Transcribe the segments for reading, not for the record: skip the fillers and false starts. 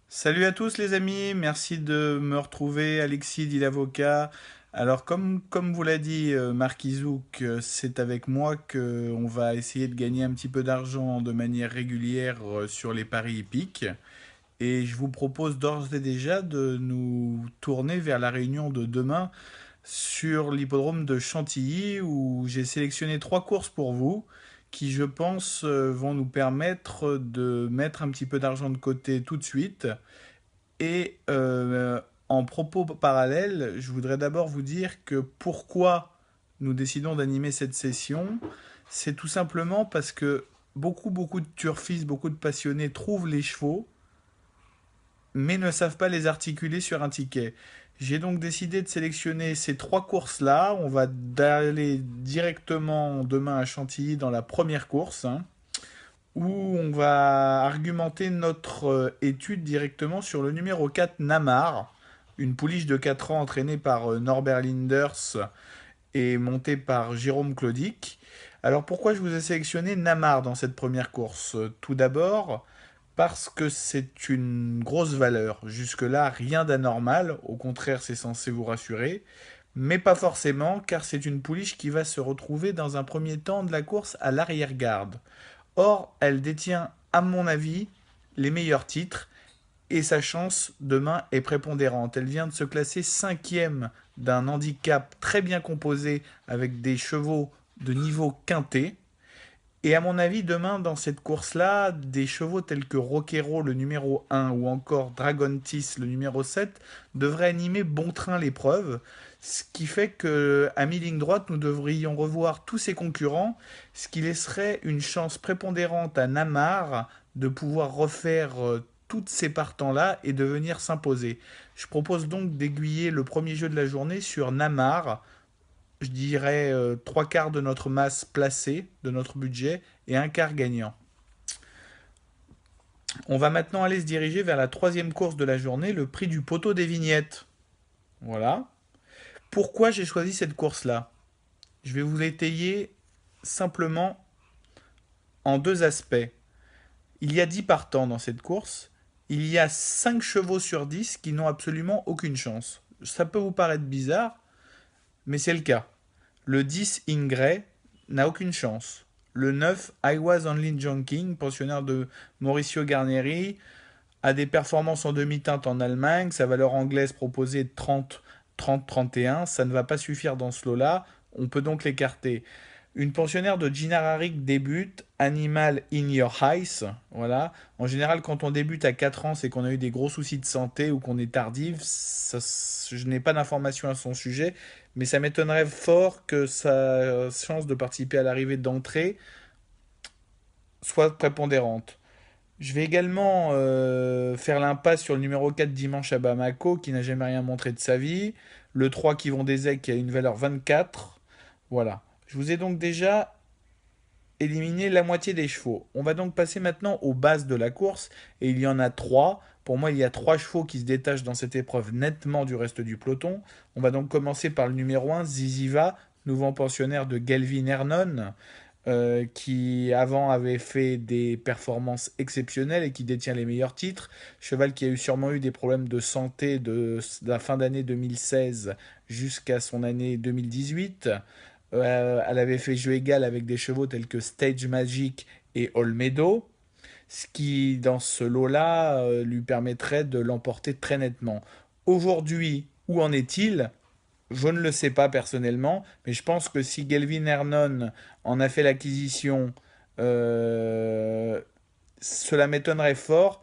Salut à tous les amis, merci de me retrouver, Alexis dit l'avocat. Alors comme vous l'a dit Marc Izouk, c'est avec moi que on va essayer de gagner un petit peu d'argent de manière régulière sur les paris hippiques. Et je vous propose d'ores et déjà de nous tourner vers la réunion de demain sur l'hippodrome de Chantilly où j'ai sélectionné trois courses pour vous qui, je pense, vont nous permettre de mettre un petit peu d'argent de côté tout de suite et en propos parallèle, je voudrais d'abord vous dire que pourquoi nous décidons d'animer cette session, c'est tout simplement parce que beaucoup de turfistes, beaucoup de passionnés trouvent les chevaux, mais ne savent pas les articuler sur un ticket. J'ai donc décidé de sélectionner ces trois courses-là. On va aller directement demain à Chantilly dans la première course, hein, où on va argumenter notre étude directement sur le numéro 4 Namar, une pouliche de 4 ans entraînée par Norbert Linders et montée par Jérôme Clodic. Alors pourquoi je vous ai sélectionné Namar dans cette première course? Tout d'abord parce que c'est une grosse valeur. Jusque-là, rien d'anormal, au contraire c'est censé vous rassurer. Mais pas forcément, car c'est une pouliche qui va se retrouver dans un premier temps de la course à l'arrière-garde. Or, elle détient, à mon avis, les meilleurs titres et sa chance demain est prépondérante. Elle vient de se classer cinquième d'un handicap très bien composé avec des chevaux de niveau quintet. Et à mon avis, demain, dans cette course-là, des chevaux tels que Roquero, le numéro 1, ou encore Dragontis, le numéro 7, devraient animer bon train l'épreuve. Ce qui fait que, à mi-ligne droite, nous devrions revoir tous ses concurrents, ce qui laisserait une chance prépondérante à Namar de pouvoir refaire toutes ces partants-là et de venir s'imposer. Je propose donc d'aiguiller le premier jeu de la journée sur Namar, je dirais trois quarts de notre masse placée, de notre budget, et un quart gagnant. On va maintenant aller se diriger vers la troisième course de la journée, le prix du poteau des vignettes. Voilà. Pourquoi j'ai choisi cette course-là? Je vais vous l'étayer simplement en deux aspects. Il y a 10 partants dans cette course. Il y a 5 chevaux sur 10 qui n'ont absolument aucune chance. Ça peut vous paraître bizarre, mais c'est le cas. Le 10 Ingray n'a aucune chance. Le 9 I Was Only Jonking, pensionnaire de Mauricio Garneri, a des performances en demi-teinte en Allemagne. Sa valeur anglaise proposée est de 30-31. Ça ne va pas suffire dans ce lot-là. On peut donc l'écarter. Une pensionnaire de Gina Rarik débute, Animal in Your Eyes. Voilà. En général, quand on débute à 4 ans, c'est qu'on a eu des gros soucis de santé ou qu'on est tardive. Je n'ai pas d'informations à son sujet, mais ça m'étonnerait fort que sa chance de participer à l'arrivée d'entrée soit prépondérante. Je vais également faire l'impasse sur le numéro 4 dimanche à Bamako, qui n'a jamais rien montré de sa vie. Le 3 qui vont des aigles, qui a une valeur 24. Voilà. Je vous ai donc déjà éliminé la moitié des chevaux. On va donc passer maintenant aux bases de la course, et il y en a trois. Pour moi, il y a trois chevaux qui se détachent dans cette épreuve nettement du reste du peloton. On va donc commencer par le numéro 1, Ziziva, nouveau pensionnaire de Galvin Hernon, qui avant avait fait des performances exceptionnelles et qui détient les meilleurs titres. Cheval qui a sûrement eu des problèmes de santé de la fin d'année 2016 jusqu'à son année 2018. Elle avait fait jeu égal avec des chevaux tels que Stage Magic et Olmedo, ce qui, dans ce lot-là, lui permettrait de l'emporter très nettement. Aujourd'hui, où en est-il? Je ne le sais pas personnellement, mais je pense que si Gelvin Hernon en a fait l'acquisition, euh, cela m'étonnerait fort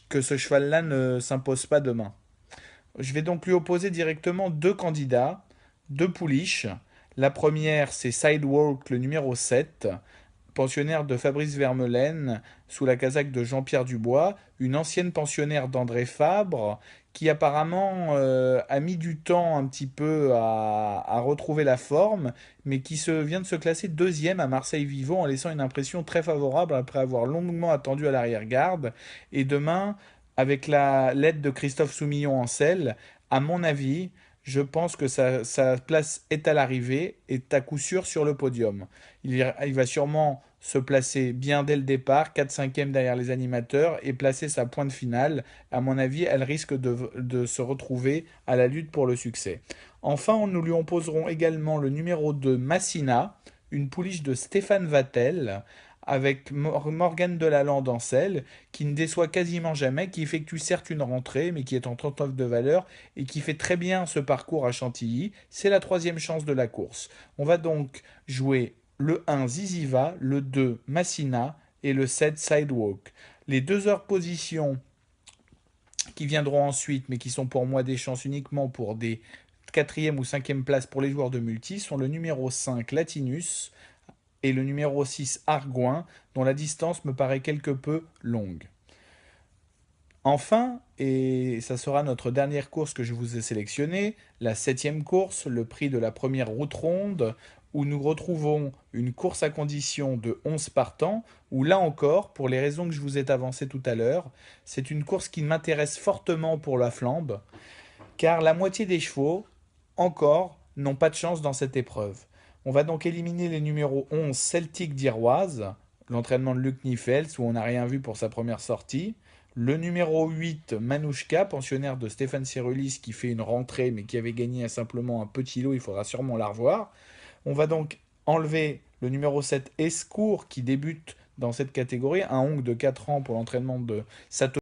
que ce cheval-là ne s'impose pas demain. Je vais donc lui opposer directement deux candidats, deux pouliches. La première, c'est Sidewalk, le numéro 7, pensionnaire de Fabrice Vermeulen, sous la casaque de Jean-Pierre Dubois, une ancienne pensionnaire d'André Fabre, qui apparemment a mis du temps un petit peu à retrouver la forme, mais qui vient de se classer deuxième à Marseille-Vivant en laissant une impression très favorable après avoir longuement attendu à l'arrière-garde. Et demain, avec l'aide de Christophe Soumillon en selle, à mon avis, je pense que sa place est à l'arrivée, est à coup sûr sur le podium. Il va sûrement se placer bien dès le départ, 4/5e derrière les animateurs, et placer sa pointe finale. À mon avis, elle risque de se retrouver à la lutte pour le succès. Enfin, nous lui opposerons également le numéro 2, Massina, une pouliche de Stéphane Vatel, avec Morgane Delalande en selle, qui ne déçoit quasiment jamais, qui effectue certes une rentrée, mais qui est en 39 de valeur, et qui fait très bien ce parcours à Chantilly. C'est la troisième chance de la course. On va donc jouer le 1 Ziziva, le 2 Massina et le 7 Sidewalk. Les deux heures position qui viendront ensuite, mais qui sont pour moi des chances uniquement pour des quatrième ou cinquième place pour les joueurs de multi, sont le numéro 5 Latinus et le numéro 6 Argoin, dont la distance me paraît quelque peu longue. Enfin, et ça sera notre dernière course que je vous ai sélectionnée, la septième course, le prix de la première route ronde, où nous retrouvons une course à condition de 11 partants, où là encore, pour les raisons que je vous ai avancées tout à l'heure, c'est une course qui m'intéresse fortement pour la flambe, car la moitié des chevaux, encore, n'ont pas de chance dans cette épreuve. On va donc éliminer les numéros 11 Celtic d'Iroise, l'entraînement de Luc Niffels, où on n'a rien vu pour sa première sortie. Le numéro 8, Manouchka, pensionnaire de Stéphane Cyrulis, qui fait une rentrée, mais qui avait gagné simplement un petit lot, il faudra sûrement la revoir. On va donc enlever le numéro 7, Escourt, qui débute dans cette catégorie, un ongle de 4 ans pour l'entraînement de Satoshi